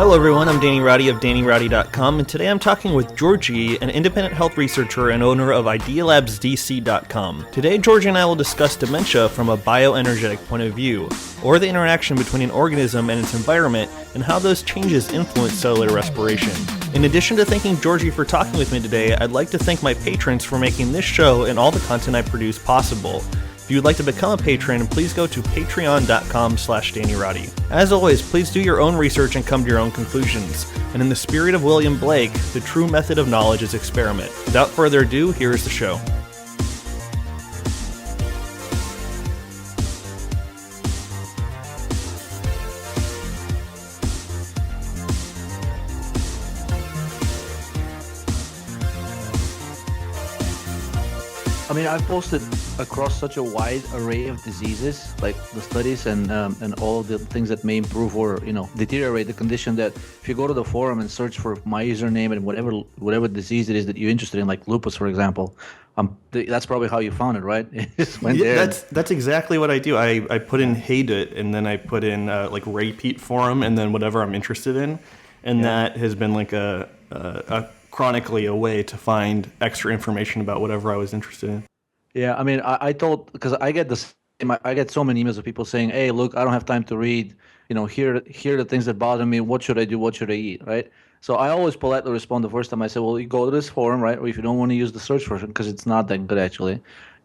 Hello everyone, I'm Danny Rowdy of DannyRowdy.com, and today I'm talking with Georgi, an independent health researcher and owner of IdeaLabsDC.com. Today, Georgi and I will discuss dementia from a bioenergetic point of view, or the interaction between an organism and its environment, and how those changes influence cellular respiration. In addition to thanking Georgi for talking with me today, I'd like to thank my patrons for making this show and all the content I produce possible. If you would like to become a patron, please go to patreon.com/DannyRowdy. As always, please do your own research and come to your own conclusions. And in the spirit of William Blake, the true method of knowledge is experiment. Without further ado, here is the show. I mean, I've posted across such a wide array of diseases, like the studies and all the things that may improve or, deteriorate the condition, that if you go to the forum and search for my username and whatever disease it is that you're interested in, like lupus, for example, that's probably how you found it, right? That's exactly what I do. I put in Haydut, and then I put in like repeat forum, and then whatever I'm interested in, and that has been like a chronically a way to find extra information about whatever I was interested in. Yeah, I mean, I told, because I get so many emails of people saying, "Hey, look, I don't have time to read. Here are the things that bother me. What should I do? What should I eat?" Right? So I always politely respond the first time. I say, "Well, you go to this forum, right? Or if you don't want to use the search version, because it's not that good actually,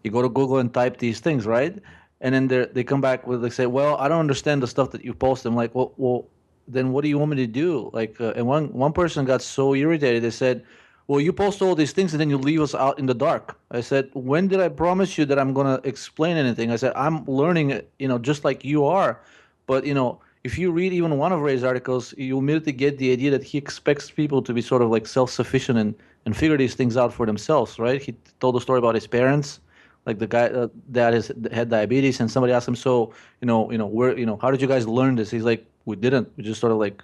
you go to Google and type these things, right? And then they come back with, they say, well, I don't understand the stuff that you post." I'm like, well, then what do you want me to do? Like, and one person got so irritated. They said, "Well, you post all these things and then you leave us out in the dark." I said, "When did I promise you that I'm going to explain anything?" I said, "I'm learning, just like you are. But, if you read even one of Ray's articles, you immediately get the idea that he expects people to be sort of like self-sufficient and figure these things out for themselves, right?" He told a story about his parents, like the guy that had diabetes, and somebody asked him, "So, how did you guys learn this?" He's like, "We didn't. We just sort of like,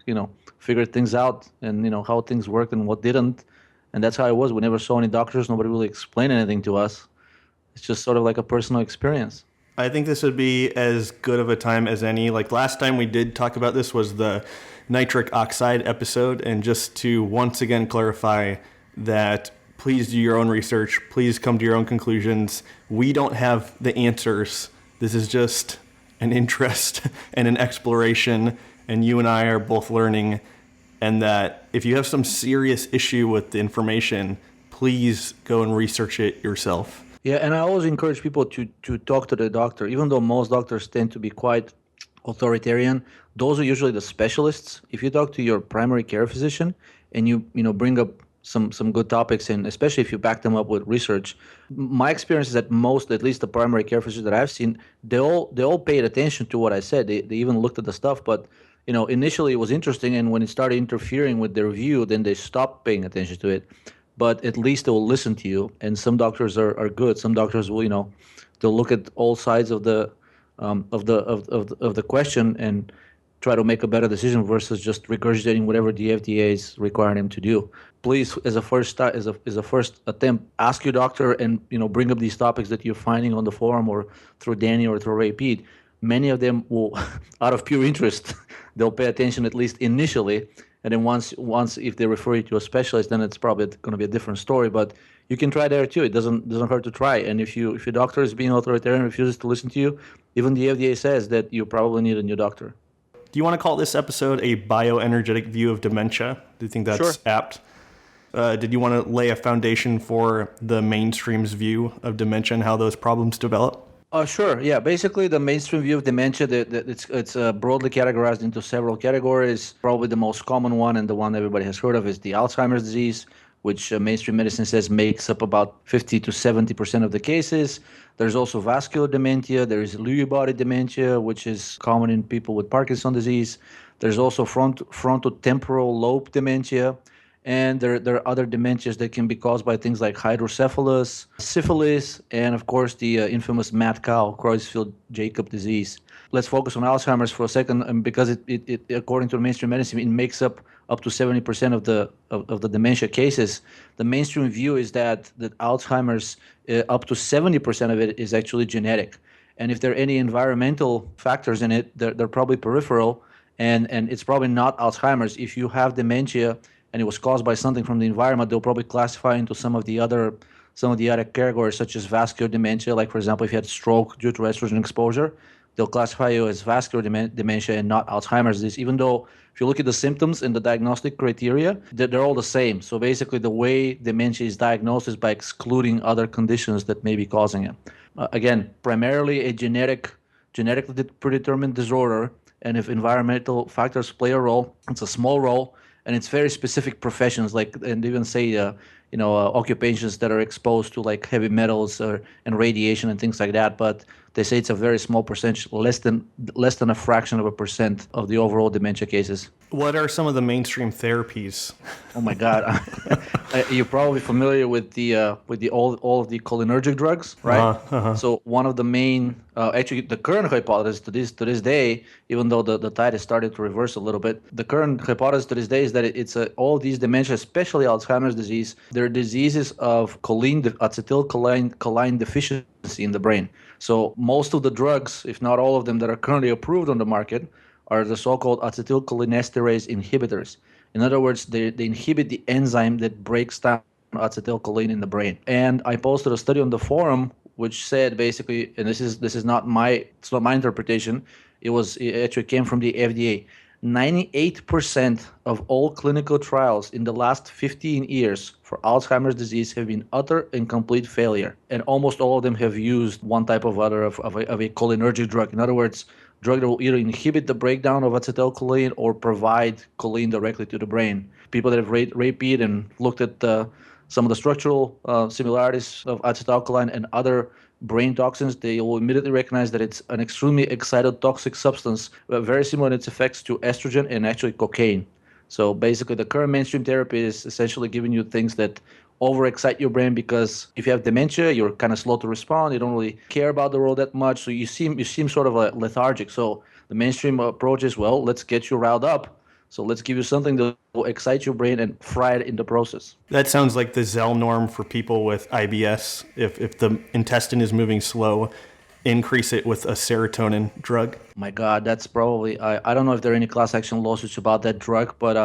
figured things out and, how things worked and what didn't." And that's how it was. We never saw any doctors. Nobody really explained anything to us. It's just sort of like a personal experience. I think this would be as good of a time as any. Like last time we did talk about this was the nitric oxide episode. And just to once again clarify that, please do your own research. Please come to your own conclusions. We don't have the answers. This is just an interest and an exploration. And you and I are both learning. And that if you have some serious issue with the information, please go and research it yourself. Yeah, and I always encourage people to talk to the doctor, even though most doctors tend to be quite authoritarian. Those are usually the specialists. If you talk to your primary care physician and you bring up some good topics, and especially if you back them up with research, my experience is that most, at least the primary care physicians that I've seen, they all paid attention to what I said. They even looked at the stuff, but initially it was interesting, and when it started interfering with their view, then they stopped paying attention to it. But at least they will listen to you. And some doctors are good. Some doctors will, they'll look at all sides of the question and try to make a better decision versus just regurgitating whatever the FDA is requiring them to do. Please, as a first attempt, ask your doctor and bring up these topics that you're finding on the forum or through Danny or through Ray Pete. Many of them will, out of pure interest, they'll pay attention at least initially, and then once if they refer you to a specialist, then it's probably going to be a different story. But you can try there too. It doesn't hurt to try. And if your doctor is being authoritarian, refuses to listen to you, even the FDA says that you probably need a new doctor. Do you want to call this episode a bioenergetic view of dementia? Do you think that's Sure. apt? Did you want to lay a foundation for the mainstream's view of dementia and how those problems develop? Sure. Yeah. Basically, the mainstream view of dementia, it's broadly categorized into several categories. Probably the most common one and the one everybody has heard of is the Alzheimer's disease, which mainstream medicine says makes up about 50 to 70% of the cases. There's also vascular dementia. There is Lewy body dementia, which is common in people with Parkinson disease. There's also frontotemporal lobe dementia. And there are other dementias that can be caused by things like hydrocephalus, syphilis, and of course the infamous mad cow, Creutzfeldt-Jakob disease. Let's focus on Alzheimer's for a second, because it according to mainstream medicine, it makes up to 70% of the dementia cases. The mainstream view is that Alzheimer's, up to 70% of it is actually genetic. And if there are any environmental factors in it, they're probably peripheral. and it's probably not Alzheimer's. If you have dementia and it was caused by something from the environment, they'll probably classify into some of the other categories, such as vascular dementia. Like, for example, if you had stroke due to estrogen exposure, they'll classify you as vascular dementia and not Alzheimer's disease, even though if you look at the symptoms and the diagnostic criteria, they're all the same. So basically, the way dementia is diagnosed is by excluding other conditions that may be causing it. Again, primarily a genetically predetermined disorder, and if environmental factors play a role, it's a small role, and it's very specific professions, like, and even say occupations that are exposed to like heavy metals and radiation and things like that. But they say it's a very small percentage, less than a fraction of a percent of the overall dementia cases. What are some of the mainstream therapies? Oh my God, you're probably familiar with all of the cholinergic drugs, right? So one of the main, actually, the current hypothesis to this day, even though the tide is starting to reverse a little bit, the current hypothesis to this day is that it's all these dementia, especially Alzheimer's disease, they're diseases of acetylcholine deficiency in the brain. So most of the drugs, if not all of them, that are currently approved on the market are the so-called acetylcholinesterase inhibitors. In other words, they inhibit the enzyme that breaks down acetylcholine in the brain. And I posted a study on the forum which said basically, and this is not my interpretation, it actually came from the FDA. 98% of all clinical trials in the last 15 years for Alzheimer's disease have been utter and complete failure. And almost all of them have used one type of a cholinergic drug. In other words, drug that will either inhibit the breakdown of acetylcholine or provide choline directly to the brain. People that have read and looked at some of the structural similarities of acetylcholine and other brain toxins, they will immediately recognize that it's an extremely excitotoxic substance, very similar in its effects to estrogen and actually cocaine. So basically, the current mainstream therapy is essentially giving you things that overexcite your brain, because if you have dementia, you're kind of slow to respond. You don't really care about the world that much, so you seem sort of lethargic. So the mainstream approach is, well, let's get you riled up. So let's give you something that will excite your brain and fry it in the process. That sounds like the Zell norm for people with IBS. If the intestine is moving slow, increase it with a serotonin drug. My God, that's probably, I don't know if there are any class action lawsuits about that drug, but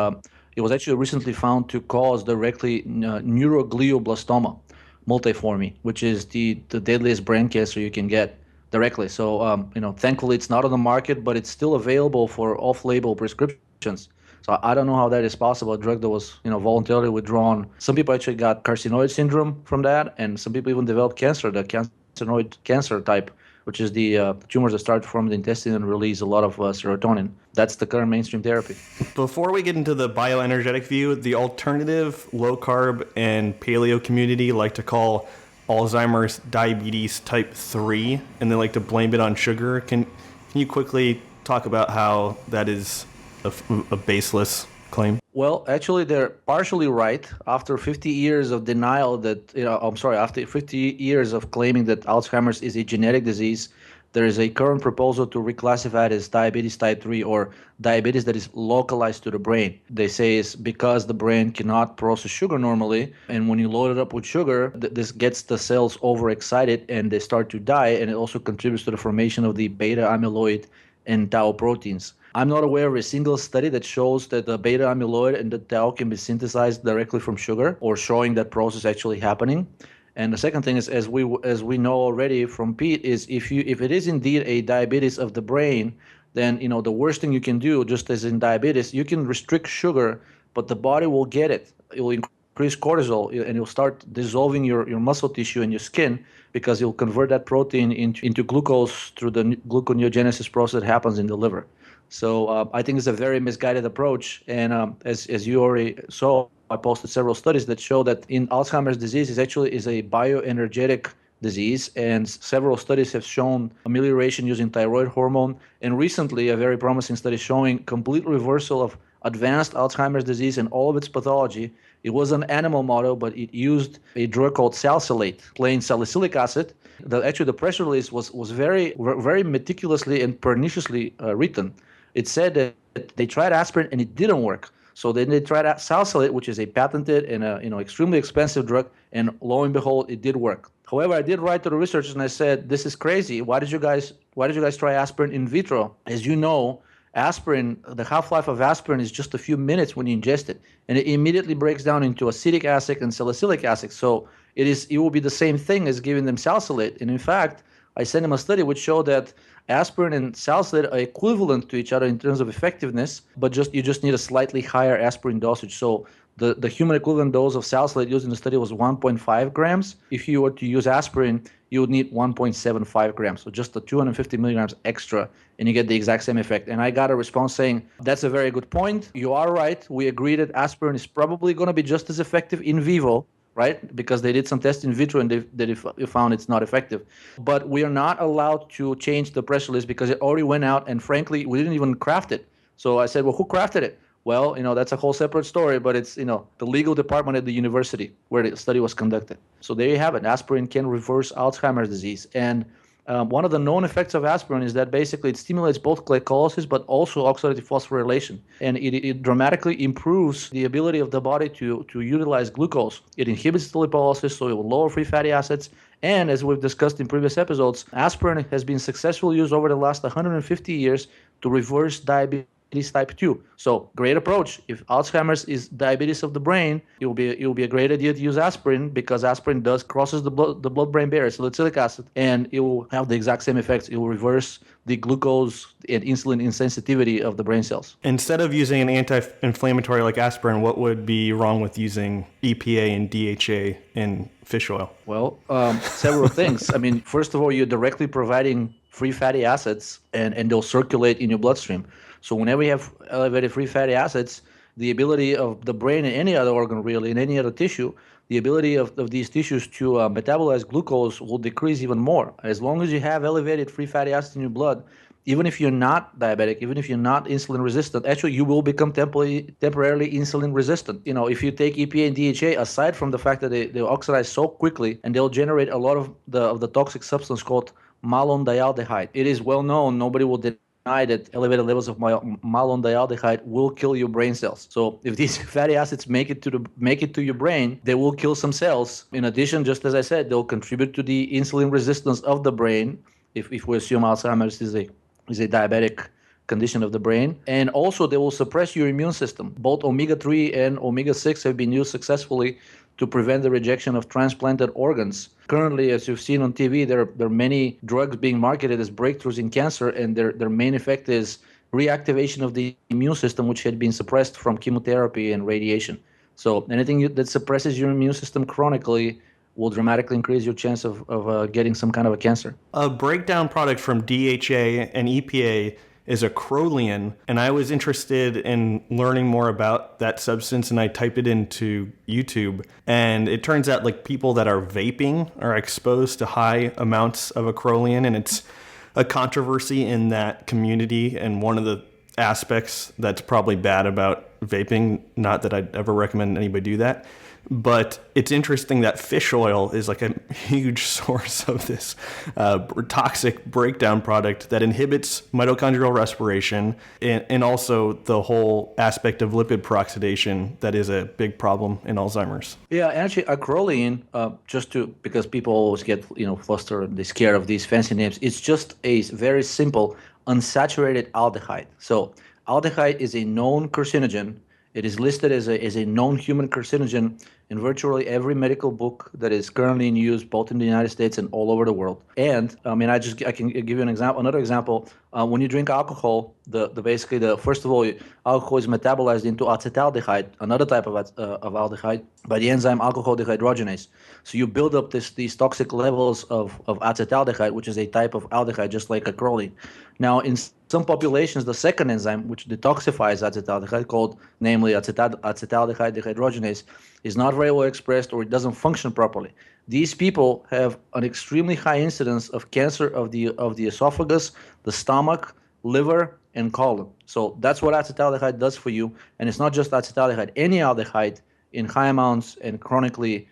it was actually recently found to cause directly neuroglioblastoma multiforme, which is the deadliest brain cancer you can get directly. So, thankfully it's not on the market, but it's still available for off-label prescriptions. So I don't know how that is possible. A drug that was, voluntarily withdrawn. Some people actually got carcinoid syndrome from that, and some people even developed cancer, the carcinoid cancer type, which is the tumors that start from the intestine and release a lot of serotonin. That's the current mainstream therapy. Before we get into the bioenergetic view, the alternative, low-carb, and paleo community like to call Alzheimer's diabetes type 3, and they like to blame it on sugar. Can you quickly talk about how that is a baseless claim? Well, actually, they're partially right. After 50 years of denial after 50 years of claiming that Alzheimer's is a genetic disease, there is a current proposal to reclassify it as diabetes type 3, or diabetes that is localized to the brain. They say it's because the brain cannot process sugar normally, and when you load it up with sugar, this gets the cells overexcited and they start to die, and it also contributes to the formation of the beta amyloid and tau proteins. I'm not aware of a single study that shows that the beta amyloid and the tau can be synthesized directly from sugar, or showing that process actually happening. And the second thing is, as we know already from Pete, is if it is indeed a diabetes of the brain, then the worst thing you can do, just as in diabetes, you can restrict sugar, but the body will get it. It will increase cortisol, and you'll start dissolving your muscle tissue and your skin, because you'll convert that protein into glucose through the gluconeogenesis process that happens in the liver. So I think it's a very misguided approach. And as you already saw, I posted several studies that show that in Alzheimer's disease is a bioenergetic disease, and several studies have shown amelioration using thyroid hormone. And recently, a very promising study showing complete reversal of advanced Alzheimer's disease and all of its pathology. It was an animal model, but it used a drug called salicylate, plain salicylic acid. The press release was very, very meticulously and perniciously written. It said that they tried aspirin and it didn't work. So then they tried salicylate, which is a patented and extremely expensive drug, and lo and behold, it did work. However, I did write to the researchers and I said, "This is crazy. Why did you guys try aspirin in vitro? As you know, Aspirin, the half-life of aspirin is just a few minutes when you ingest it, and it immediately breaks down into acetic acid and salicylic acid. So it will be the same thing as giving them salicylate. And in fact, I sent him a study which showed that aspirin and salicylate are equivalent to each other in terms of effectiveness, but you just need a slightly higher aspirin dosage. So the human equivalent dose of salicylate used in the study was 1.5 grams. If you were to use aspirin, you would need 1.75 grams. So just the 250 milligrams extra, and you get the exact same effect. And I got a response saying, that's a very good point. You are right. We agree that aspirin is probably going to be just as effective in vivo, right? Because they did some tests in vitro and they found it's not effective. But we are not allowed to change the press release because it already went out, and frankly, we didn't even craft it. So I said, well, who crafted it? Well, that's a whole separate story, but it's, the legal department at the university where the study was conducted. So there you have it. Aspirin can reverse Alzheimer's disease. And one of the known effects of aspirin is that basically it stimulates both glycolysis but also oxidative phosphorylation. And it dramatically improves the ability of the body to utilize glucose. It inhibits the lipolysis, so it will lower free fatty acids. And as we've discussed in previous episodes, aspirin has been successfully used over the last 150 years to reverse diabetes type 2. So great approach. If Alzheimer's is diabetes of the brain, it will be a great idea to use aspirin because aspirin crosses the blood-brain barrier, salicylic acid, and it will have the exact same effects. It will reverse the glucose and insulin insensitivity of the brain cells. Instead of using an anti-inflammatory like aspirin, what would be wrong with using EPA and DHA in fish oil? Well, several things. I mean, first of all, you're directly providing free fatty acids, and they'll circulate in your bloodstream. So whenever you have elevated free fatty acids, the ability of the brain and any other organ really, in any other tissue, the ability of these tissues to metabolize glucose will decrease even more. As long as you have elevated free fatty acids in your blood, even if you're not diabetic, even if you're not insulin resistant, actually you will become temporarily insulin resistant. If you take EPA and DHA, aside from the fact that they oxidize so quickly and they'll generate a lot of the toxic substance called malondialdehyde. It is well known, nobody will deny that elevated levels of malondialdehyde will kill your brain cells. So if these fatty acids make it to your brain, they will kill some cells. In addition, just as I said, they'll contribute to the insulin resistance of the brain. If we assume Alzheimer's is a diabetic condition of the brain, and also they will suppress your immune system. Both omega-3 and omega-6 have been used successfully to prevent the rejection of transplanted organs. Currently, as you've seen on TV, there are many drugs being marketed as breakthroughs in cancer, and their main effect is reactivation of the immune system, which had been suppressed from chemotherapy and radiation. So anything that suppresses your immune system chronically will dramatically increase your chance of getting some kind of a cancer. A breakdown product from DHA and EPA is Acrolein, and I was interested in learning more about that substance, and I typed it into YouTube, and it turns out like people that are vaping are exposed to high amounts of Acrolein, and it's a controversy in that community, and one of the aspects that's probably bad about vaping, not that I'd ever recommend anybody do that, but it's interesting that fish oil is like a huge source of this toxic breakdown product that inhibits mitochondrial respiration and also the whole aspect of lipid peroxidation that is a big problem in Alzheimer's. Yeah, actually, Acrolein, because people always get flustered and they're scared of these fancy names, it's just a very simple unsaturated aldehyde. So aldehyde is a known carcinogen. It is listed as a known human carcinogen in virtually every medical book that is currently in use, both in the United States and all over the world. And I mean, I can give you another example. When you drink alcohol, first of all, alcohol is metabolized into acetaldehyde, another type of aldehyde, by the enzyme alcohol dehydrogenase. So you build up these toxic levels of acetaldehyde, which is a type of aldehyde, just like Acrolein. Now, in some populations, the second enzyme, which detoxifies acetaldehyde, called namely acetaldehyde dehydrogenase, is not very well expressed, or it doesn't function properly. These people have an extremely high incidence of cancer of the esophagus, the stomach, liver, and colon. So that's what acetaldehyde does for you. And it's not just acetaldehyde. Any aldehyde in high amounts and chronically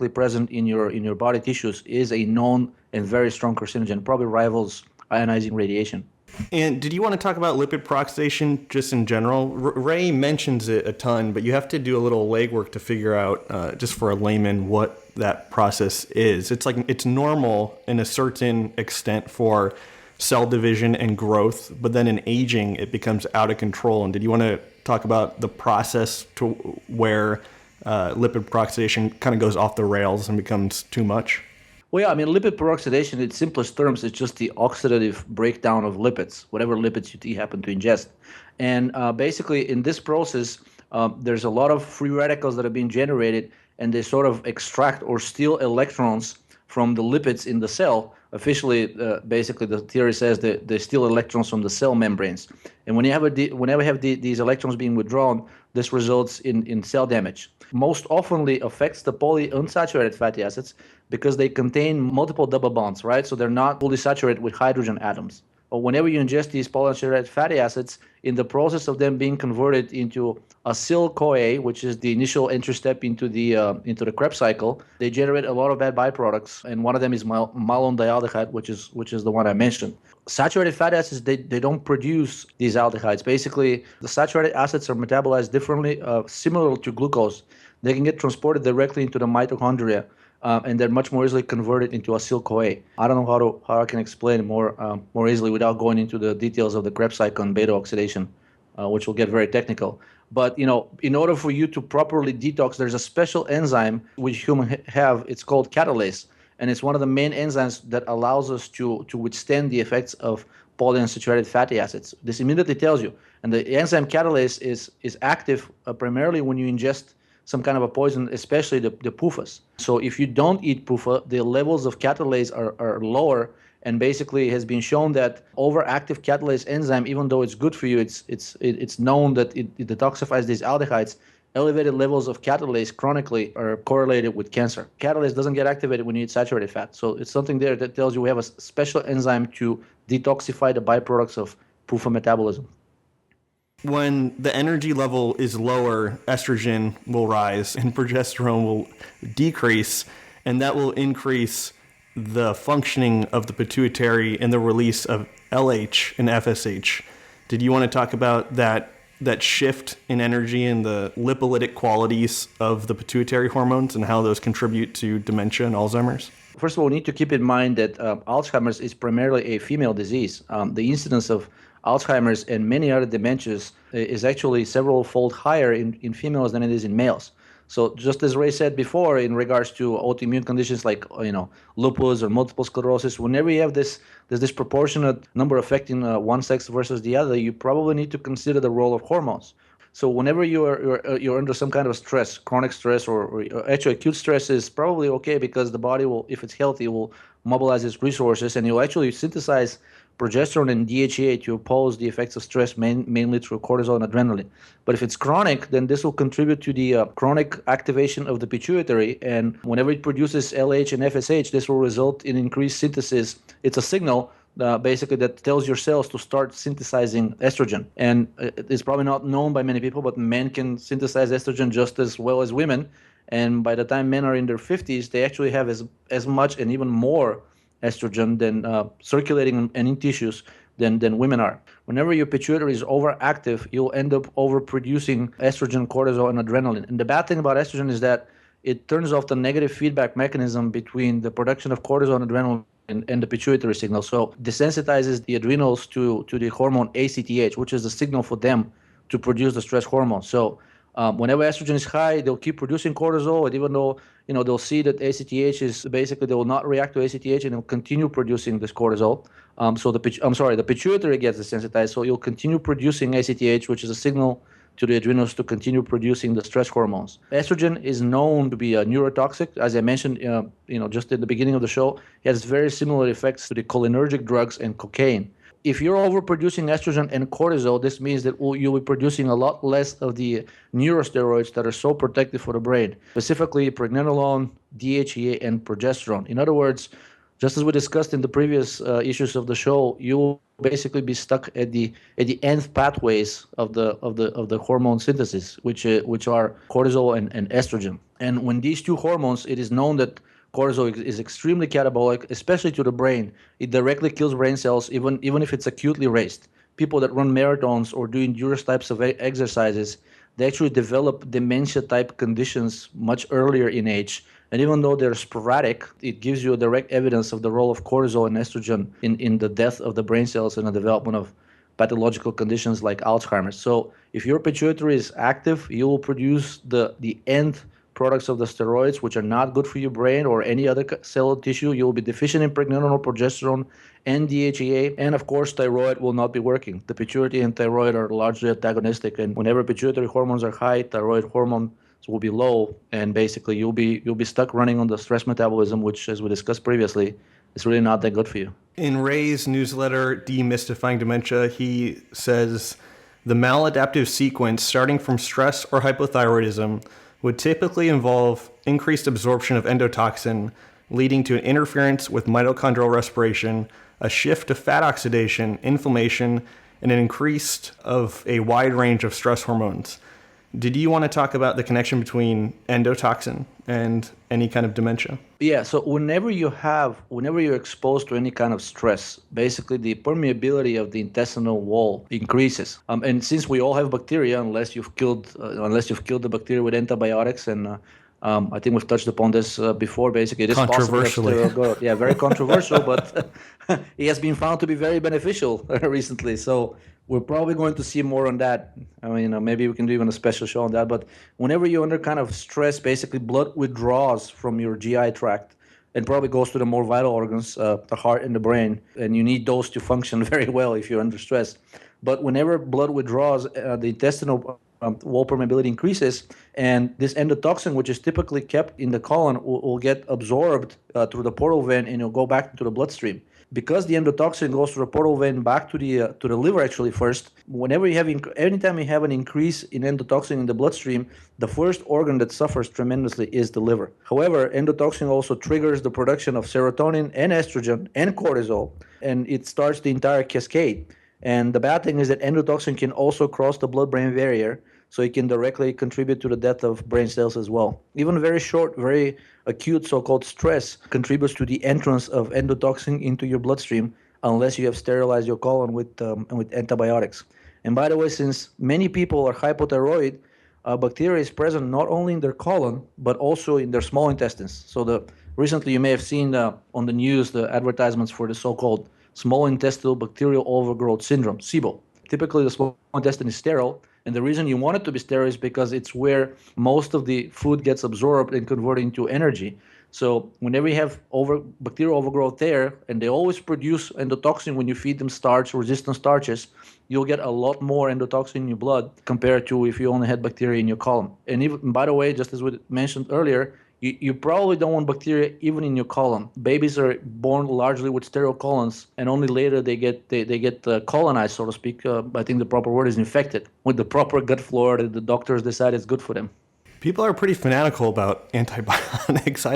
present in your body tissues is a known and very strong carcinogen, probably rivals ionizing radiation. And did you want to talk about lipid peroxidation just in general? Ray mentions it a ton, but you have to do a little legwork to figure out, just for a layman, what that process is. It's normal in a certain extent for cell division and growth, but then in aging, it becomes out of control. And did you want to talk about the process to where lipid peroxidation kind of goes off the rails and becomes too much? Well, yeah, I mean, lipid peroxidation, in its simplest terms, is just the oxidative breakdown of lipids, whatever lipids you happen to ingest. And basically, in this process, there's a lot of free radicals that are being generated, and they sort of extract or steal electrons from the lipids in the cell. Officially, basically, the theory says that they steal electrons from the cell membranes. And whenever you have these electrons being withdrawn, this results in cell damage. Most oftenly affects the polyunsaturated fatty acids because they contain multiple double bonds, right? So they're not fully saturated with hydrogen atoms. Or whenever you ingest these polyunsaturated fatty acids, in the process of them being converted into acyl-CoA, which is the initial entry step into the Krebs cycle, they generate a lot of bad byproducts, and one of them is malondialdehyde, which is the one I mentioned. Saturated fatty acids, they don't produce these aldehydes. Basically, the saturated acids are metabolized differently, similar to glucose. They can get transported directly into the mitochondria, and they're much more easily converted into acyl-CoA. I don't know how I can explain it more easily without going into the details of the Krebs cycle and beta oxidation, which will get very technical. But in order for you to properly detox, there's a special enzyme which humans have. It's called catalase, and it's one of the main enzymes that allows us to withstand the effects of polyunsaturated fatty acids. This immediately tells you, and the enzyme catalase is active primarily when you ingest some kind of a poison, especially the PUFAs. So if you don't eat PUFA, the levels of catalase are lower, and basically it has been shown that overactive catalase enzyme, even though it's good for you, it's known that it detoxifies these aldehydes. Elevated levels of catalase chronically are correlated with cancer. Catalase doesn't get activated when you eat saturated fat. So it's something there that tells you we have a special enzyme to detoxify the byproducts of PUFA metabolism. When the energy level is lower, estrogen will rise and progesterone will decrease, and that will increase the functioning of the pituitary and the release of LH and FSH. Did you want to talk about that shift in energy and the lipolytic qualities of the pituitary hormones and how those contribute to dementia and Alzheimer's? First of all, we need to keep in mind that Alzheimer's is primarily a female disease. The incidence of Alzheimer's and many other dementias is actually several-fold higher in females than it is in males. So just as Ray said before, in regards to autoimmune conditions like lupus or multiple sclerosis, whenever you have there's disproportionate number affecting one sex versus the other, you probably need to consider the role of hormones. So whenever you're under some kind of stress, chronic stress, or actually acute stress is probably okay, because the body will, if it's healthy, will mobilize its resources, and you'll actually synthesize progesterone and DHEA to oppose the effects of stress, mainly through cortisol and adrenaline. But if it's chronic, then this will contribute to the chronic activation of the pituitary, and whenever it produces LH and FSH, this will result in increased synthesis. It's a signal basically that tells your cells to start synthesizing estrogen. And it's probably not known by many people, but men can synthesize estrogen just as well as women. And by the time men are in their 50s, they actually have as much and even more estrogen than circulating and in tissues than women are. Whenever your pituitary is overactive, you'll end up overproducing estrogen, cortisol, and adrenaline. And the bad thing about estrogen is that it turns off the negative feedback mechanism between the production of cortisol and adrenaline and the pituitary signal. So desensitizes the adrenals to the hormone ACTH, which is the signal for them to produce the stress hormone. So whenever estrogen is high, they'll keep producing cortisol, and even though they'll see that ACTH is basically, they will not react to ACTH, and they'll continue producing this cortisol. The pituitary gets desensitized, so you'll continue producing ACTH, which is a signal to the adrenals to continue producing the stress hormones. Estrogen is known to be a neurotoxic. As I mentioned, just at the beginning of the show, it has very similar effects to the cholinergic drugs and cocaine. If you're overproducing estrogen and cortisol, this means that you'll be producing a lot less of the neurosteroids that are so protective for the brain, specifically pregnenolone, DHEA, and progesterone. In other words, just as we discussed in the previous issues of the show, you will basically be stuck at the nth pathways of the hormone synthesis, which are cortisol and estrogen. And when these two hormones, it is known that cortisol is extremely catabolic, especially to the brain. It directly kills brain cells, even if it's acutely raised. People that run marathons or do endurance types of exercises, they actually develop dementia-type conditions much earlier in age, And even though they're sporadic, it gives you a direct evidence of the role of cortisol and estrogen in the death of the brain cells and the development of pathological conditions like Alzheimer's. So if your pituitary is active, you will produce the end products of the steroids, which are not good for your brain or any other cellular tissue. You will be deficient in pregnenolone, progesterone, and DHEA. And of course, thyroid will not be working. The pituitary and thyroid are largely antagonistic. And whenever pituitary hormones are high, thyroid hormones will be low. And basically, you'll be stuck running on the stress metabolism, which, as we discussed previously, is really not that good for you. In Ray's newsletter, Demystifying Dementia, he says the maladaptive sequence starting from stress or hypothyroidism would typically involve increased absorption of endotoxin, leading to an interference with mitochondrial respiration, a shift to fat oxidation, inflammation, and an increase of a wide range of stress hormones. Did you want to talk about the connection between endotoxin and any kind of dementia? Yeah, so whenever you're exposed to any kind of stress, basically the permeability of the intestinal wall increases. And since we all have bacteria, unless you've killed the bacteria with antibiotics, and I think we've touched upon this before. Basically, it is controversially, very controversial, but it has been found to be very beneficial recently. So we're probably going to see more on that. I mean, maybe we can do even a special show on that. But whenever you're under kind of stress, basically blood withdraws from your GI tract and probably goes to the more vital organs, the heart and the brain, and you need those to function very well if you're under stress. But whenever blood withdraws, the intestinal wall permeability increases, and this endotoxin, which is typically kept in the colon, will get absorbed through the portal vein and it'll go back into the bloodstream. Because the endotoxin goes through the portal vein back to the liver actually first. Anytime you have an increase in endotoxin in the bloodstream, the first organ that suffers tremendously is the liver. However, endotoxin also triggers the production of serotonin and estrogen and cortisol, and it starts the entire cascade. And the bad thing is that endotoxin can also cross the blood-brain barrier, so it can directly contribute to the death of brain cells as well. Even very short, very acute so-called stress contributes to the entrance of endotoxin into your bloodstream unless you have sterilized your colon with antibiotics. And by the way, since many people are hypothyroid, bacteria is present not only in their colon, but also in their small intestines. So recently you may have seen on the news the advertisements for the so-called small intestinal bacterial overgrowth syndrome, SIBO. Typically, the small intestine is sterile, and the reason you want it to be sterile is because it's where most of the food gets absorbed and converted into energy. So whenever you have bacterial overgrowth there, and they always produce endotoxin when you feed them resistant starches, you'll get a lot more endotoxin in your blood compared to if you only had bacteria in your colon. And even, by the way, just as we mentioned earlier, you probably don't want bacteria even in your colon. Babies are born largely with sterile colons, and only later they get colonized, so to speak. I think the proper word is infected with the proper gut flora that the doctors decide is good for them. People are pretty fanatical about antibiotics.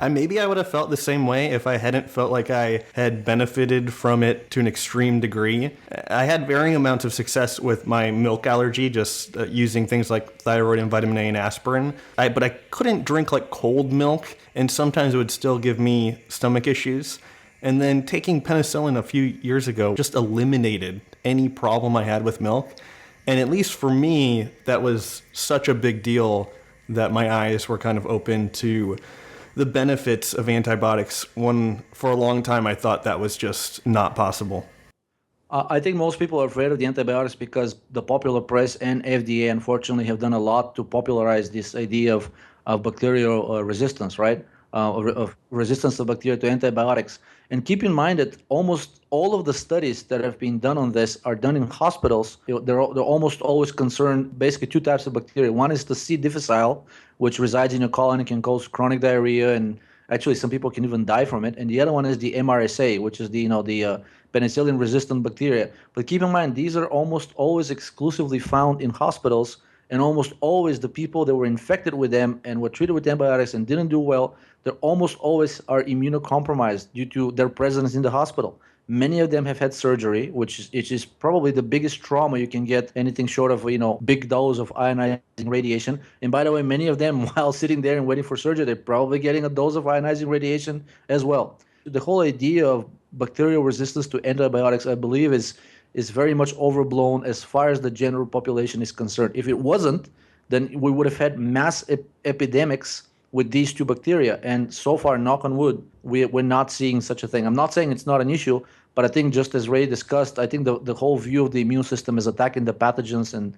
Maybe I would have felt the same way if I hadn't felt like I had benefited from it to an extreme degree. I had varying amounts of success with my milk allergy, just using things like thyroid and vitamin A and aspirin. But I couldn't drink like cold milk, and sometimes it would still give me stomach issues. And then taking penicillin a few years ago just eliminated any problem I had with milk. And at least for me, that was such a big deal that my eyes were kind of open to the benefits of antibiotics, when for a long time I thought that was just not possible. I think most people are afraid of the antibiotics because the popular press and FDA, unfortunately, have done a lot to popularize this idea of bacterial resistance, right? Of resistance of bacteria to antibiotics. And keep in mind that almost all of the studies that have been done on this are done in hospitals. They're almost always concerned basically two types of bacteria. One is the C. difficile, which resides in your colon and can cause chronic diarrhea, and actually some people can even die from it. And the other one is the MRSA, which is the penicillin-resistant bacteria. But keep in mind, these are almost always exclusively found in hospitals, and almost always the people that were infected with them and were treated with antibiotics and didn't do well, they almost always are immunocompromised due to their presence in the hospital. Many of them have had surgery, which is probably the biggest trauma you can get, anything short of big dose of ionizing radiation. And by the way, many of them, while sitting there and waiting for surgery, they're probably getting a dose of ionizing radiation as well. The whole idea of bacterial resistance to antibiotics, I believe, is very much overblown as far as the general population is concerned. If it wasn't, then we would have had mass epidemics with these two bacteria. And so far, knock on wood, we're not seeing such a thing. I'm not saying it's not an issue, but I think just as Ray discussed, I think the whole view of the immune system is attacking the pathogens, and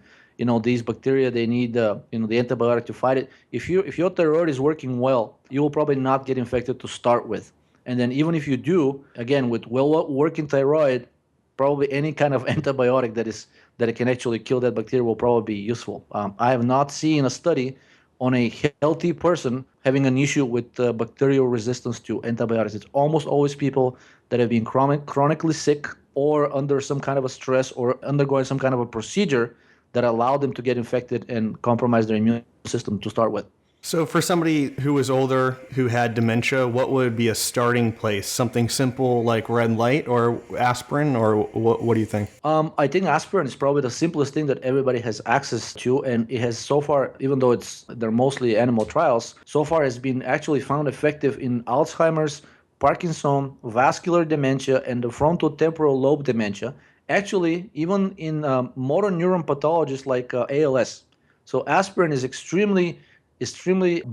these bacteria, they need the antibiotic to fight it. If your thyroid is working well, you will probably not get infected to start with. And then even if you do, again, with well working thyroid, probably any kind of antibiotic that it can actually kill that bacteria will probably be useful. I have not seen a study on a healthy person having an issue with bacterial resistance to antibiotics. It's almost always people that have been chronically sick or under some kind of a stress or undergoing some kind of a procedure that allowed them to get infected and compromise their immune system to start with. So for somebody who was older, who had dementia, what would be a starting place? Something simple like red light or aspirin, or what do you think? I think aspirin is probably the simplest thing that everybody has access to, and it has so far, even though they're mostly animal trials, so far has been actually found effective in Alzheimer's, Parkinson, vascular dementia, and the frontotemporal lobe dementia. Actually, even in motor neuron pathologies like ALS. So aspirin is extremely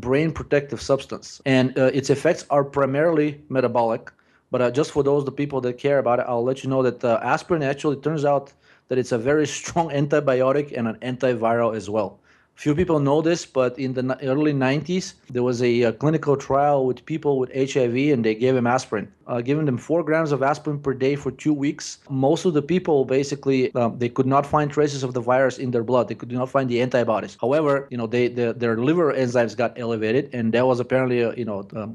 brain protective substance, and its effects are primarily metabolic. But just for the people that care about it, I'll let you know that aspirin actually turns out that it's a very strong antibiotic and an antiviral as well. Few people know this, but in the early 90s, there was a clinical trial with people with HIV, and they gave them aspirin, giving them 4 grams of aspirin per day for 2 weeks. Most of the people, basically, they could not find traces of the virus in their blood. They could not find the antibodies. However, their liver enzymes got elevated, and that was apparently a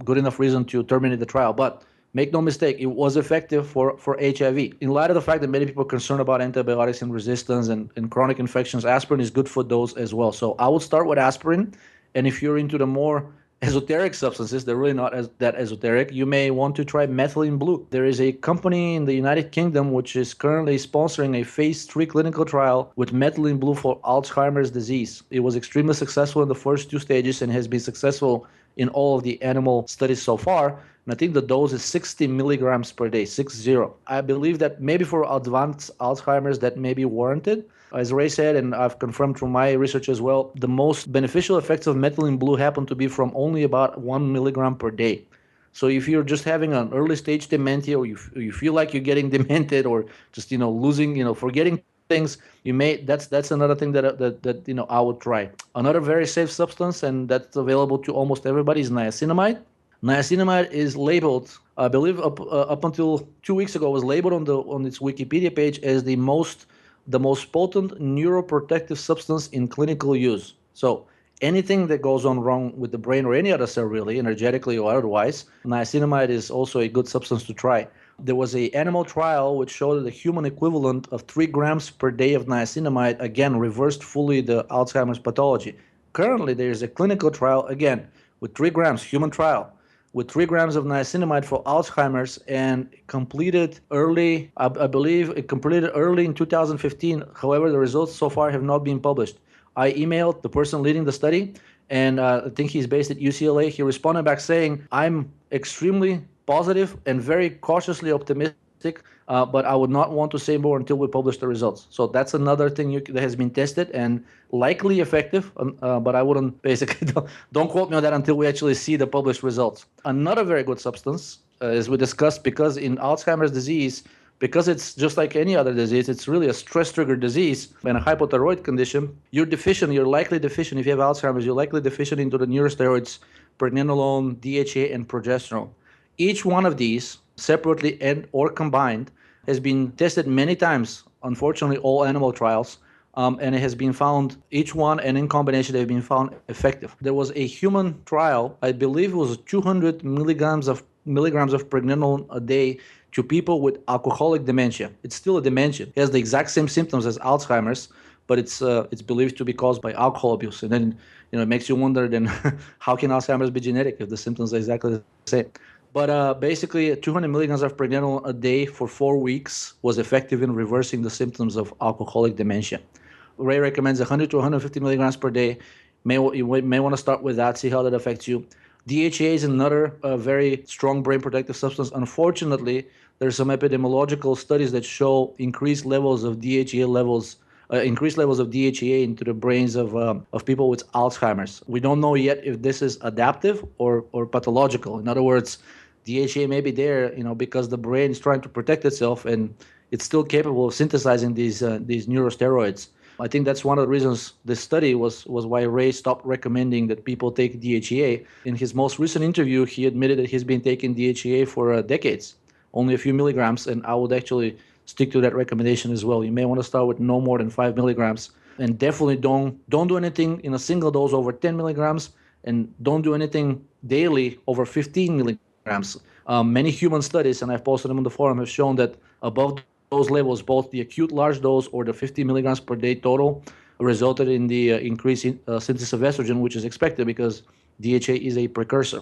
good enough reason to terminate the trial. But make no mistake, it was effective for HIV. In light of the fact that many people are concerned about antibiotics and resistance and chronic infections, aspirin is good for those as well. So I would start with aspirin. And if you're into the more esoteric substances, they're really not that esoteric, you may want to try methylene blue. There is a company in the United Kingdom which is currently sponsoring a phase 3 clinical trial with methylene blue for Alzheimer's disease. It was extremely successful in the first 2 stages and has been successful in all of the animal studies so far. And I think the dose is 60 milligrams per day, 60. I believe that maybe for advanced Alzheimer's that may be warranted. As Ray said, and I've confirmed through my research as well, the most beneficial effects of methylene blue happen to be from only about 1 milligram per day. So if you're just having an early stage dementia, or you feel like you're getting demented, or just losing, forgetting things, that's another thing that I would try. Another very safe substance, and that's available to almost everybody, is niacinamide. Niacinamide is labeled, I believe, up until 2 weeks ago, was labeled on its Wikipedia page as the most potent neuroprotective substance in clinical use. So anything that goes on wrong with the brain or any other cell, really, energetically or otherwise, niacinamide is also a good substance to try. There was an animal trial which showed that the human equivalent of 3 grams per day of niacinamide, again, reversed fully the Alzheimer's pathology. Currently, there is a clinical trial, again, with 3 grams, human trial, with 3 grams of niacinamide for Alzheimer's, and completed early, I believe it completed early in 2015. However, the results so far have not been published. I emailed the person leading the study, and I think he's based at UCLA. He responded back saying, I'm extremely positive and very cautiously optimistic, but I would not want to say more until we publish the results. So that's another thing that has been tested and likely effective, but I wouldn't basically, don't quote me on that until we actually see the published results. Another very good substance, as we discussed, because in Alzheimer's disease, because it's just like any other disease, it's really a stress-triggered disease and a hypothyroid condition. You're likely deficient, if you have Alzheimer's, you're likely deficient into the neurosteroids, Pregnenolone, DHA, and progesterone. Each one of these, separately and or combined, has been tested many times, unfortunately all animal trials, and it has been found, each one and in combination, they've been found effective. There was a human trial, I believe it was 200 milligrams of pregnenolone a day to people with alcoholic dementia. It's still a dementia. It has the exact same symptoms as Alzheimer's, but it's believed to be caused by alcohol abuse. And then it makes you wonder then how can Alzheimer's be genetic if the symptoms are exactly the same? But basically, 200 milligrams of pregnenolone a day for 4 weeks was effective in reversing the symptoms of alcoholic dementia. Ray recommends 100 to 150 milligrams per day. You may want to start with that, see how that affects you. DHEA is another very strong brain protective substance. Unfortunately, there's some epidemiological studies that show increased levels of DHEA levels increased levels of DHEA into the brains of people with Alzheimer's. We don't know yet if this is adaptive or pathological. In other words, DHEA may be there, because the brain is trying to protect itself, and it's still capable of synthesizing these neurosteroids. I think that's one of the reasons this study was why Ray stopped recommending that people take DHEA. In his most recent interview, he admitted that he's been taking DHEA for decades, only a few milligrams, and I would actually stick to that recommendation as well. You may want to start with no more than 5 milligrams, and definitely don't do anything in a single dose over 10 milligrams, and don't do anything daily over 15 milligrams. Many human studies, and I've posted them on the forum, have shown that above those levels, both the acute large dose or the 50 milligrams per day total, resulted in the increase in synthesis of estrogen, which is expected because DHA is a precursor.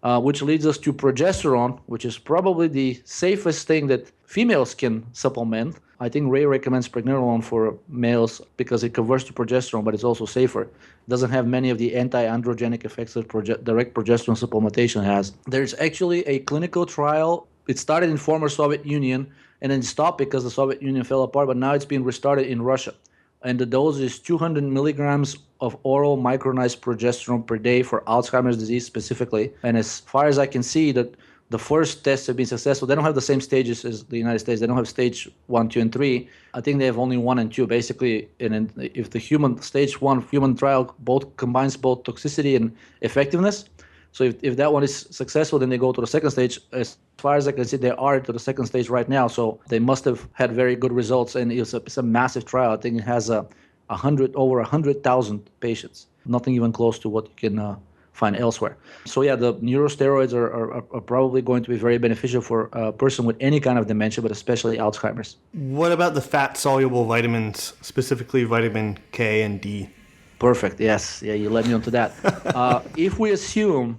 Which leads us to progesterone, which is probably the safest thing that females can supplement. I think Ray recommends Pregnenolone for males because it converts to progesterone, but it's also safer. It doesn't have many of the anti-androgenic effects that direct progesterone supplementation has. There's actually a clinical trial. It started in former Soviet Union and then stopped because the Soviet Union fell apart, but now it's being restarted in Russia. And the dose is 200 milligrams of oral micronized progesterone per day for Alzheimer's disease specifically. And as far as I can see, that the first tests have been successful. They don't have the same stages as the United States. They don't have stage 1, 2, and 3. I think they have only 1 and 2. Basically, and if the stage 1 human trial combines both toxicity and effectiveness. So if that one is successful, then they go to the second stage. As far as I can see, they are to the second stage right now. So they must have had very good results, and it's a massive trial. I think it has over 100,000 patients. Nothing even close to what you can find elsewhere. So yeah, the neurosteroids are probably going to be very beneficial for a person with any kind of dementia, but especially Alzheimer's. What about the fat-soluble vitamins, specifically vitamin K and D? Perfect. Yes. Yeah, you led me on to that. If we assume,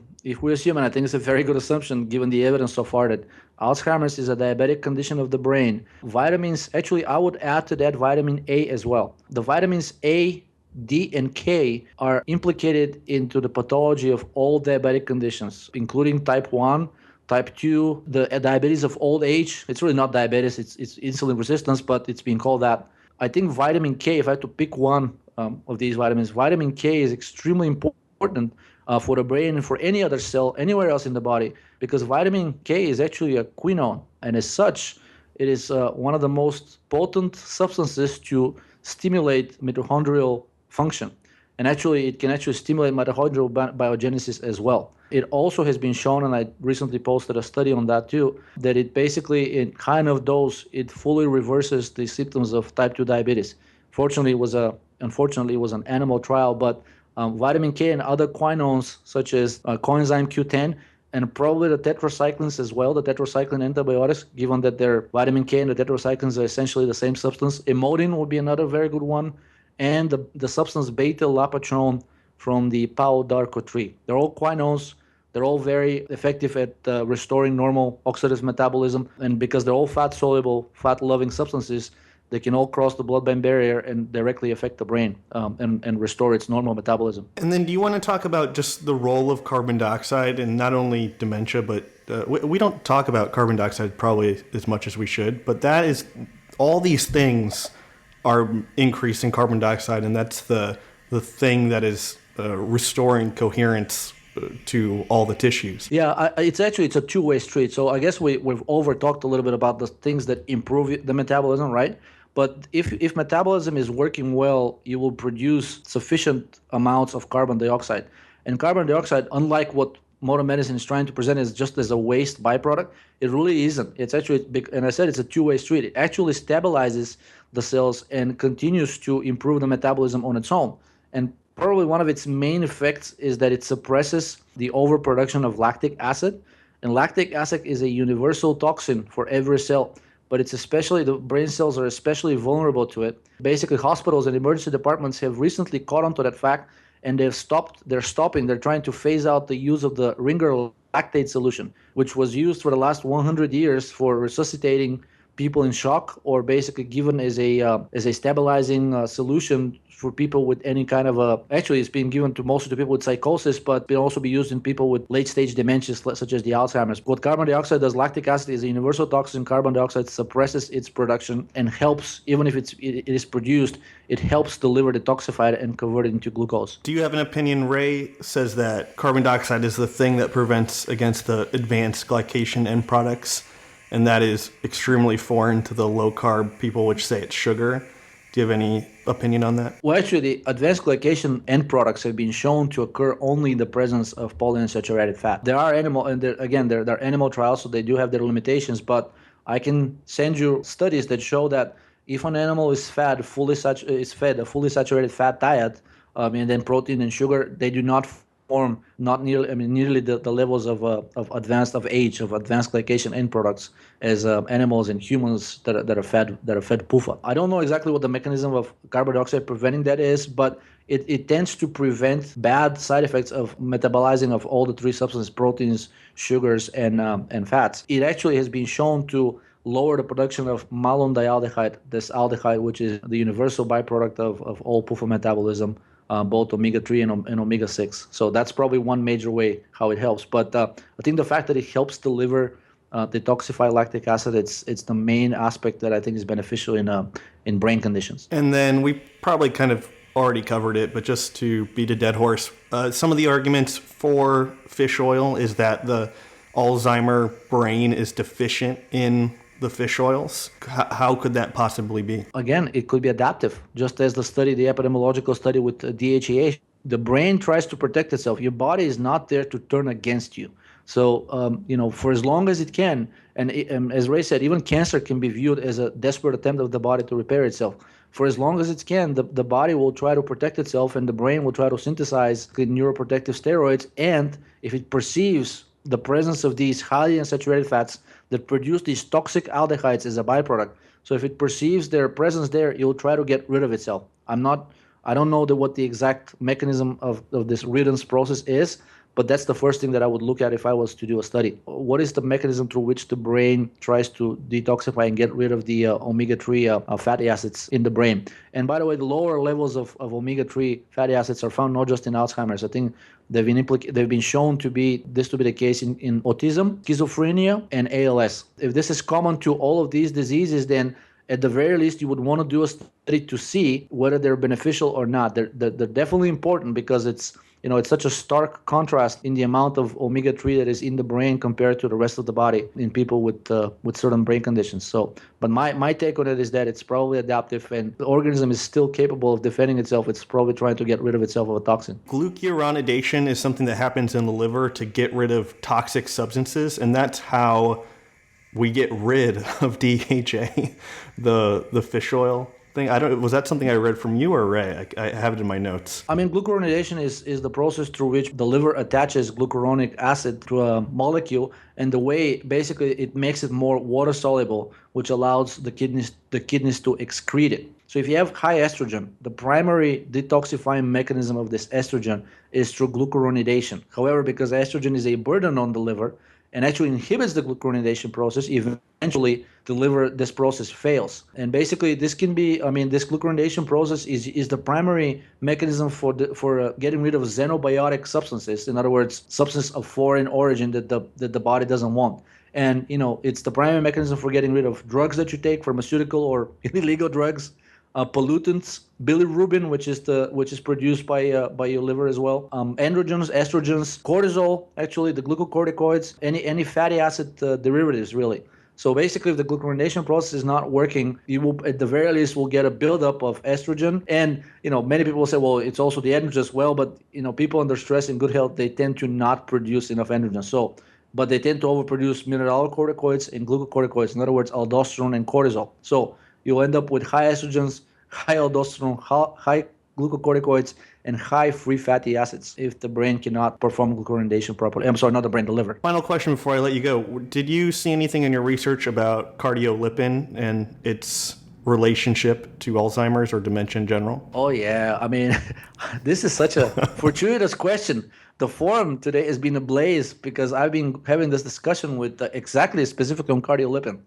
and I think it's a very good assumption given the evidence so far, that Alzheimer's is a diabetic condition of the brain, vitamins, actually, I would add to that vitamin A as well. The vitamins A, D, and K are implicated into the pathology of all diabetic conditions, including type 1, type 2, the diabetes of old age. It's really not diabetes, it's insulin resistance, but it's being called that. I think vitamin K, if I had to pick one of these vitamins, vitamin K is extremely important for the brain and for any other cell anywhere else in the body, because vitamin K is actually a quinone, and as such, it is one of the most potent substances to stimulate mitochondrial function. And actually, it can actually stimulate mitochondrial biogenesis as well. It also has been shown, and I recently posted a study on that too, that it basically, in kind of dose, it fully reverses the symptoms of type 2 diabetes. Unfortunately, it was an animal trial, but vitamin K and other quinones, such as coenzyme Q10, and probably the tetracyclines as well, the tetracycline antibiotics, given that they're vitamin K and the tetracyclines are essentially the same substance. Emodin would be another very good one, and the substance beta-lapatrone from the Pau d'Arco tree. They're all quinones. They're all very effective at restoring normal oxidative metabolism, and because they're all fat-soluble, fat-loving substances, they can all cross the blood-brain barrier and directly affect the brain and restore its normal metabolism. And then do you want to talk about just the role of carbon dioxide in not only dementia, but we don't talk about carbon dioxide probably as much as we should, but that is, all these things are increasing carbon dioxide, and that's the thing that is restoring coherence to all the tissues. Yeah, it's a two-way street. So I guess we've over-talked a little bit about the things that improve the metabolism, right? But if metabolism is working well, you will produce sufficient amounts of carbon dioxide. And carbon dioxide, unlike what modern medicine is trying to present as just as a waste byproduct, it really isn't. It's actually, and I said it's a two-way street. It actually stabilizes the cells and continues to improve the metabolism on its own. And probably one of its main effects is that it suppresses the overproduction of lactic acid. And lactic acid is a universal toxin for every cell, but it's especially, the brain cells are especially vulnerable to it. Basically, hospitals and emergency departments have recently caught on to that fact, and they're trying to phase out the use of the Ringer lactate solution, which was used for the last 100 years for resuscitating people in shock or basically given as a stabilizing solution for people with any kind of actually it's being given to most of the people with psychosis, but it can also be used in people with late stage dementias such as the Alzheimer's. What carbon dioxide does, lactic acid is a universal toxin. Carbon dioxide suppresses its production and helps, even if it is produced, it helps deliver detoxify it and convert it into glucose. Do you have an opinion? Ray says that carbon dioxide is the thing that prevents against the advanced glycation end products, and that is extremely foreign to the low carb people, which say it's sugar. Do you have any opinion on that? Well, actually, the advanced glycation end products have been shown to occur only in the presence of polyunsaturated fat. There are there are animal trials, so they do have their limitations, but I can send you studies that show that if an animal is fed a fully saturated fat diet, and then protein and sugar, they do not form nearly the levels of advanced glycation end products as animals and humans that are fed PUFA. I don't know exactly what the mechanism of carbon dioxide preventing that is, but it tends to prevent bad side effects of metabolizing of all the three substances: proteins, sugars, and fats. It actually has been shown to lower the production of malondialdehyde, this aldehyde, which is the universal byproduct of all PUFA metabolism. Both omega-3 and omega-6. So that's probably one major way how it helps. But I think the fact that it helps deliver detoxify lactic acid, it's the main aspect that I think is beneficial in brain conditions. And then we probably kind of already covered it, but just to beat a dead horse, some of the arguments for fish oil is that the Alzheimer brain is deficient in the fish oils. How could that possibly be? Again, it could be adaptive. Just as the epidemiological study with DHEA, the brain tries to protect itself. Your body is not there to turn against you. So, for as long as it can, and as Ray said, even cancer can be viewed as a desperate attempt of the body to repair itself. For as long as it can, the body will try to protect itself, and the brain will try to synthesize the neuroprotective steroids. And if it perceives the presence of these highly unsaturated fats that produce these toxic aldehydes as a byproduct. So if it perceives their presence there, it will try to get rid of itself. I don't know what the exact mechanism of this riddance process is, but that's the first thing that I would look at if I was to do a study. What is the mechanism through which the brain tries to detoxify and get rid of the omega-3 fatty acids in the brain? And by the way, the lower levels of omega-3 fatty acids are found not just in Alzheimer's. I think they've been shown to be the case in autism, schizophrenia, and ALS. If this is common to all of these diseases, then at the very least, you would want to do a study to see whether they're beneficial or not. They're definitely important because it's such a stark contrast in the amount of omega-3 that is in the brain compared to the rest of the body in people with certain brain conditions. So, but my take on it is that it's probably adaptive, and the organism is still capable of defending itself. It's probably trying to get rid of itself of a toxin. Glucuronidation is something that happens in the liver to get rid of toxic substances, and that's how we get rid of DHA, the fish oil thing. Was that something I read from you or Ray? I have it in my notes. I mean, glucuronidation is the process through which the liver attaches glucuronic acid to a molecule, and the way basically it makes it more water soluble, which allows the kidneys to excrete it. So if you have high estrogen, the primary detoxifying mechanism of this estrogen is through glucuronidation. However, because estrogen is a burden on the liver and actually inhibits the glucuronidation process, eventually the liver, this process fails. And basically this glucuronidation process is the primary mechanism for getting rid of xenobiotic substances. In other words, substances of foreign origin that the body doesn't want. And it's the primary mechanism for getting rid of drugs that you take, pharmaceutical or illegal drugs, pollutants, bilirubin, which is produced by your liver as well, androgens, estrogens, cortisol, actually the glucocorticoids, any fatty acid derivatives really. So basically, if the glucuronidation process is not working, you will, at the very least, will get a buildup of estrogen. And many people will say, well, it's also the androgens as well. But people under stress in good health, they tend to not produce enough androgen. But they tend to overproduce mineralocorticoids and glucocorticoids. In other words, aldosterone and cortisol. So you'll end up with high estrogens, high aldosterone, high glucocorticoids, and high free fatty acids if the brain cannot perform glucuronidation properly. I'm sorry, not the brain, the liver. Final question before I let you go. Did you see anything in your research about cardiolipin and its relationship to Alzheimer's or dementia in general? Oh, yeah. I mean, this is such a fortuitous question. The forum today has been ablaze because I've been having this discussion with exactly specifically on cardiolipin.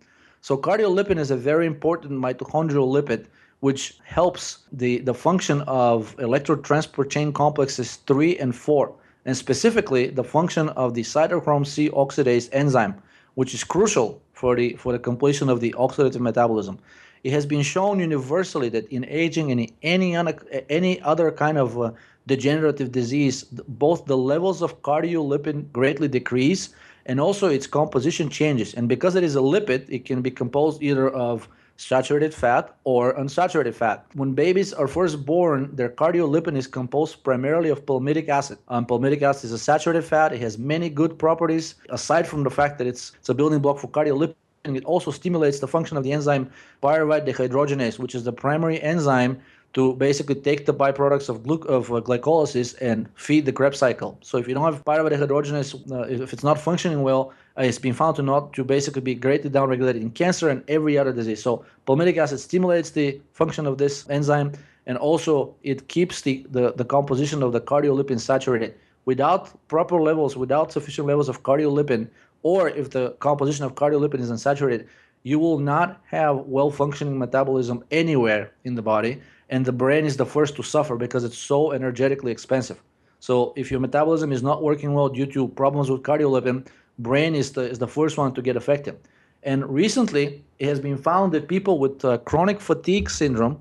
So cardiolipin is a very important mitochondrial lipid which helps the function of electron transport chain complexes 3 and 4, and specifically the function of the cytochrome C oxidase enzyme, which is crucial for the completion of the oxidative metabolism. It has been shown universally that in aging and any other kind of degenerative disease, both the levels of cardiolipin greatly decrease and also its composition changes. And because it is a lipid, it can be composed either of saturated fat or unsaturated fat. When babies are first born, their cardiolipin is composed primarily of palmitic acid. Palmitic acid is a saturated fat. It has many good properties. Aside from the fact that it's a building block for cardiolipin, it also stimulates the function of the enzyme pyruvate dehydrogenase, which is the primary enzyme to basically take the byproducts of glycolysis and feed the Krebs cycle. So if you don't have pyruvate dehydrogenase, if it's not functioning well, it's been found to basically be greatly downregulated in cancer and every other disease. So palmitic acid stimulates the function of this enzyme, and also it keeps the composition of the cardiolipin saturated. Without proper levels, without sufficient levels of cardiolipin, or if the composition of cardiolipin is unsaturated, you will not have well-functioning metabolism anywhere in the body, and the brain is the first to suffer because it's so energetically expensive. So if your metabolism is not working well due to problems with cardiolipin, brain is the first one to get affected. And recently, it has been found that people with chronic fatigue syndrome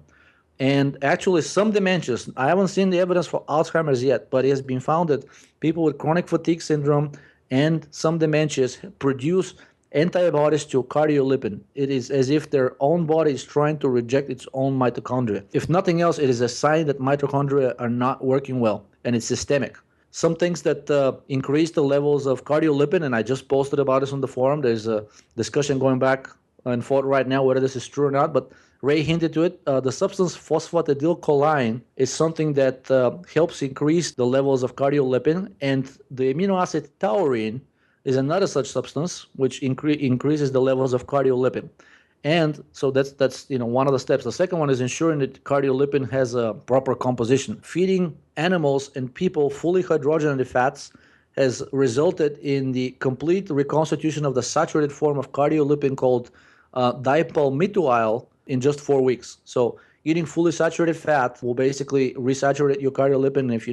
and actually some dementias, I haven't seen the evidence for Alzheimer's yet, but it has been found that people with chronic fatigue syndrome and some dementias produce antibodies to cardiolipin. It is as if their own body is trying to reject its own mitochondria. If nothing else, it is a sign that mitochondria are not working well, and it's systemic. Some things that increase the levels of cardiolipin, and I just posted about this on the forum. There's a discussion going back and forth right now whether this is true or not, but Ray hinted to it. The substance phosphatidylcholine is something that helps increase the levels of cardiolipin, and the amino acid taurine is another such substance which increases the levels of cardiolipin. And so that's one of the steps. The second one is ensuring that cardiolipin has a proper composition. Feeding animals and people fully hydrogenated fats has resulted in the complete reconstitution of the saturated form of cardiolipin called dipalmitoyl in just 4 weeks. So eating fully saturated fat will basically resaturate your cardiolipin. If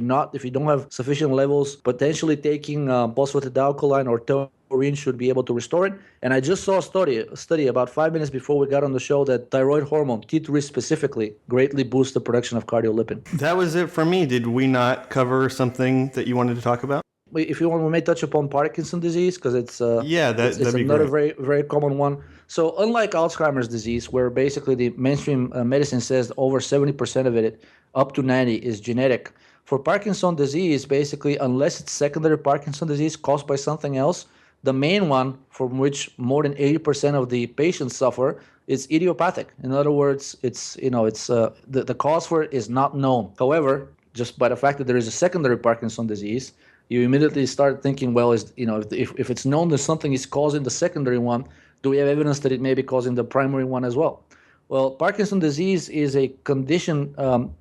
you don't have sufficient levels, potentially taking phosphatidylcholine or taurine should be able to restore it. And I just saw a study about 5 minutes before we got on the show that thyroid hormone, T3 specifically, greatly boosts the production of cardiolipin. That was it for me. Did we not cover something that you wanted to talk about? If you want, we may touch upon Parkinson's disease because it's another very, very common one. So unlike Alzheimer's disease, where basically the mainstream medicine says over 70% of it, up to 90%, is genetic, for Parkinson's disease, basically, unless it's secondary Parkinson's disease caused by something else, the main one from which more than 80% of the patients suffer is idiopathic. In other words, the cause for it is not known. However, just by the fact that there is a secondary Parkinson's disease, you immediately start thinking, well, if it's known that something is causing the secondary one, do we have evidence that it may be causing the primary one as well? Well, Parkinson's disease is a condition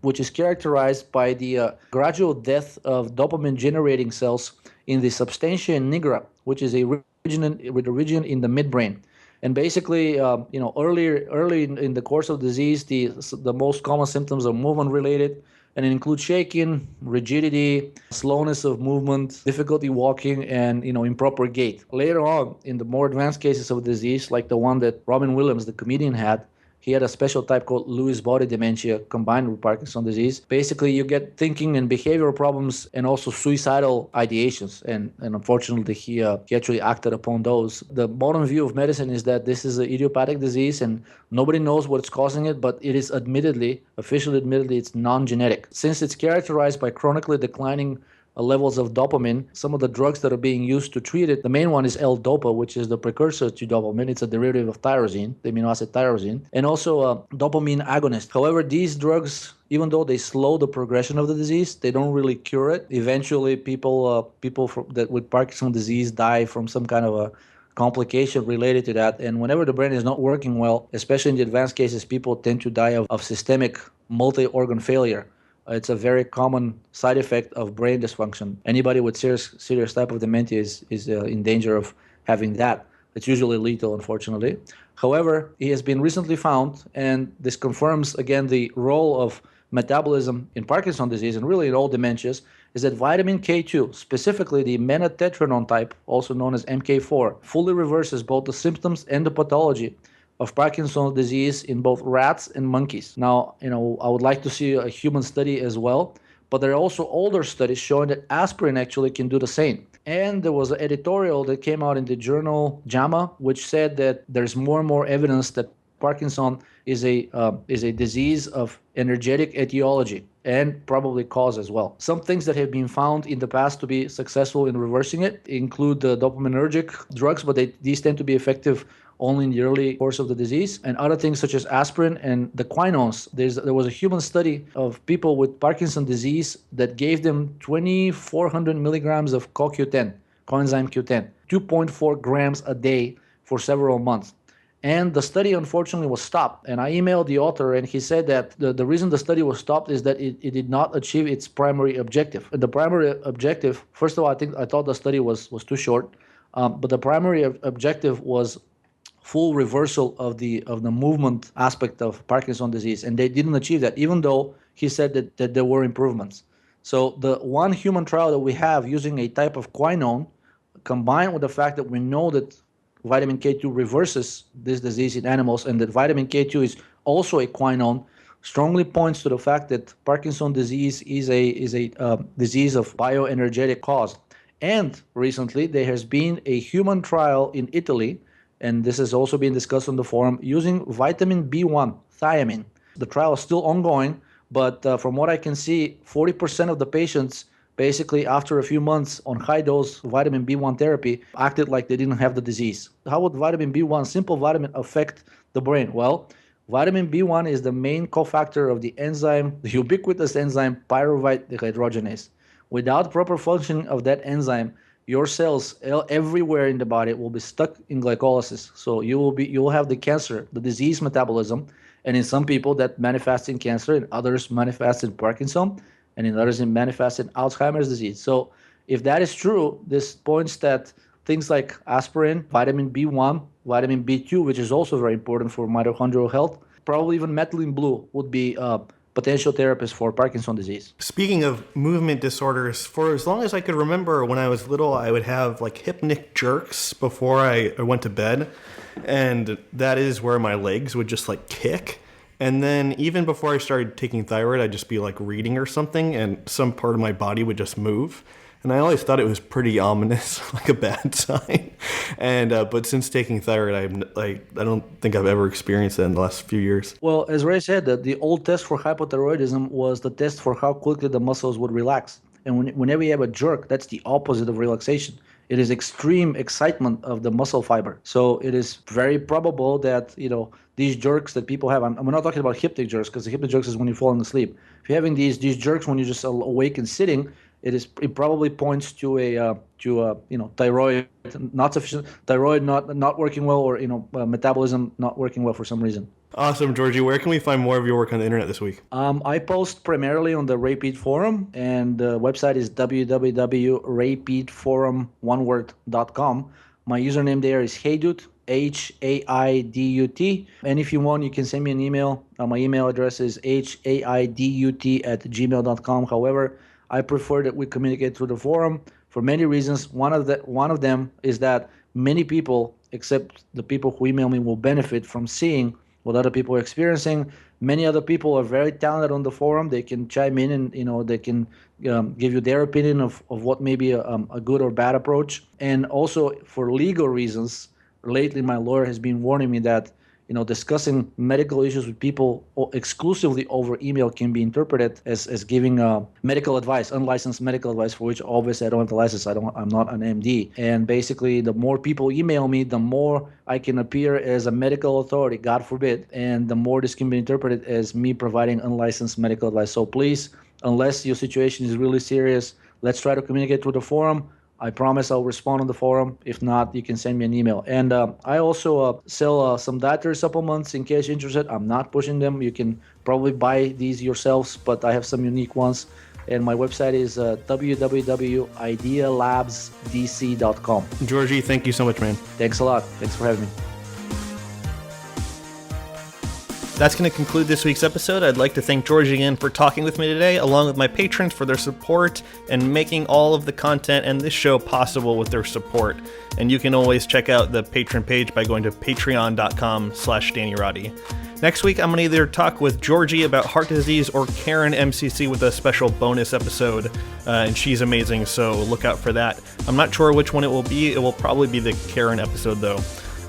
which is characterized by the gradual death of dopamine-generating cells in the substantia nigra, which is a region in the midbrain. And basically, early in the course of disease, the most common symptoms are movement-related, and it includes shaking, rigidity, slowness of movement, difficulty walking, and improper gait. Later on, in the more advanced cases of disease, like the one that Robin Williams, the comedian, had, he had a special type called Lewy body dementia combined with Parkinson's disease. Basically, you get thinking and behavioral problems and also suicidal ideations. And unfortunately, he actually acted upon those. The modern view of medicine is that this is an idiopathic disease and nobody knows what's causing it, but it is officially admittedly, it's non-genetic. Since it's characterized by chronically declining levels of dopamine, some of the drugs that are being used to treat it, the main one is L-DOPA, which is the precursor to dopamine. It's a derivative of tyrosine, the amino acid tyrosine, and also a dopamine agonist. However, these drugs, even though they slow the progression of the disease, they don't really cure it. Eventually, people with Parkinson's disease die from some kind of a complication related to that. And whenever the brain is not working well, especially in the advanced cases, people tend to die of systemic multi-organ failure. It's a very common side effect of brain dysfunction. Anybody with serious type of dementia is in danger of having that. It's usually lethal, unfortunately. However, it has been recently found, and this confirms again the role of metabolism in Parkinson's disease and really in all dementias, is that vitamin K2, specifically the menotetranone type, also known as MK4, fully reverses both the symptoms and the pathology of Parkinson's disease in both rats and monkeys. Now, I would like to see a human study as well, but there are also older studies showing that aspirin actually can do the same. And there was an editorial that came out in the journal JAMA, which said that there's more and more evidence that Parkinson is a disease of energetic etiology and probably cause as well. Some things that have been found in the past to be successful in reversing it include the dopaminergic drugs, but these tend to be effective only in the early course of the disease, and other things such as aspirin and the quinones. There was a human study of people with Parkinson's disease that gave them 2,400 milligrams of CoQ10, coenzyme Q10, 2.4 grams a day for several months. And the study, unfortunately, was stopped. And I emailed the author, and he said that the reason the study was stopped is that it did not achieve its primary objective. And the primary objective, first of all, I thought the study was too short, but the primary objective was full reversal of the movement aspect of Parkinson's disease, and they didn't achieve that, even though he said that there were improvements. So the one human trial that we have using a type of quinone, combined with the fact that we know that vitamin K2 reverses this disease in animals, and that vitamin K2 is also a quinone, strongly points to the fact that Parkinson's disease is a disease of bioenergetic cause. And recently, there has been a human trial in Italy, and this has also been discussed on the forum, using vitamin B1, thiamine. The trial is still ongoing, but from what I can see, 40% of the patients, basically after a few months on high-dose vitamin B1 therapy, acted like they didn't have the disease. How would vitamin B1, simple vitamin, affect the brain? Well, vitamin B1 is the main cofactor of the enzyme, the ubiquitous enzyme pyruvate dehydrogenase. Without proper functioning of that enzyme, your cells everywhere in the body will be stuck in glycolysis. So you will have the cancer, the disease metabolism, and in some people that manifests in cancer, in others manifests in Parkinson, and in others it manifests in Alzheimer's disease. So if that is true, this points that things like aspirin, vitamin B1, vitamin B2, which is also very important for mitochondrial health, probably even methylene blue would be potential therapists for Parkinson's disease. Speaking of movement disorders, for as long as I could remember, when I was little, I would have like hypnic jerks before I went to bed. And that is where my legs would just like kick. And then even before I started taking thyroid, I'd just be like reading or something, and some part of my body would just move. And I always thought it was pretty ominous, like a bad sign. And but since taking thyroid, I don't think I've ever experienced that in the last few years. Well, as Ray said, that the old test for hypothyroidism was the test for how quickly the muscles would relax. And whenever you have a jerk, that's the opposite of relaxation. It is extreme excitement of the muscle fiber. So it is very probable that these jerks that people have. I'm not talking about hypnic jerks, because the hypnic jerks is when you're falling asleep. If you're having these jerks when you're just awake and sitting, it probably points to a thyroid not sufficient, thyroid not working well, or metabolism not working well for some reason. Awesome, Georgi. Where can we find more of your work on the internet this week? I post primarily on the Rapid forum, and the website is www.rapidforum.com. My username there is Haidut, Haidut. And if you want, you can send me an email. My email address is haidut@gmail.com. However, I prefer that we communicate through the forum for many reasons. One of them is that many people, except the people who email me, will benefit from seeing what other people are experiencing. Many other people are very talented on the forum. They can chime in and they can give you their opinion of what may be a good or bad approach. And also for legal reasons, lately my lawyer has been warning me that discussing medical issues with people exclusively over email can be interpreted as giving medical advice, unlicensed medical advice, for which obviously I don't have the license. I'm not an MD. And basically, the more people email me, the more I can appear as a medical authority, God forbid, and the more this can be interpreted as me providing unlicensed medical advice. So please, unless your situation is really serious, let's try to communicate through the forum. I promise I'll respond on the forum. If not, you can send me an email. And I also sell some dietary supplements in case you're interested. I'm not pushing them. You can probably buy these yourselves, but I have some unique ones. And my website is www.idealabsdc.com. Georgi, thank you so much, man. Thanks a lot. Thanks for having me. That's going to conclude this week's episode. I'd like to thank Georgi again for talking with me today, along with my patrons for their support and making all of the content and this show possible with their support. And you can always check out the patron page by going to patreon.com/DannyRoddy. Next week, I'm going to either talk with Georgi about heart disease or Karen MCC with a special bonus episode, and she's amazing, so look out for that. I'm not sure which one it will be. It will probably be the Karen episode, though.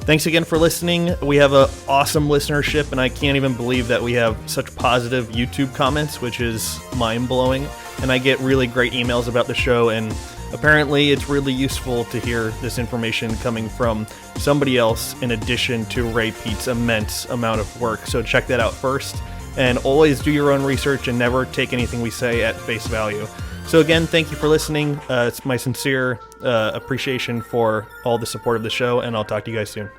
Thanks again for listening. We have an awesome listenership, and I can't even believe that we have such positive YouTube comments, which is mind-blowing. And I get really great emails about the show, and apparently it's really useful to hear this information coming from somebody else in addition to Ray Pete's immense amount of work. So check that out first, and always do your own research and never take anything we say at face value. So again, thank you for listening. It's my sincere appreciation for all the support of the show, and I'll talk to you guys soon.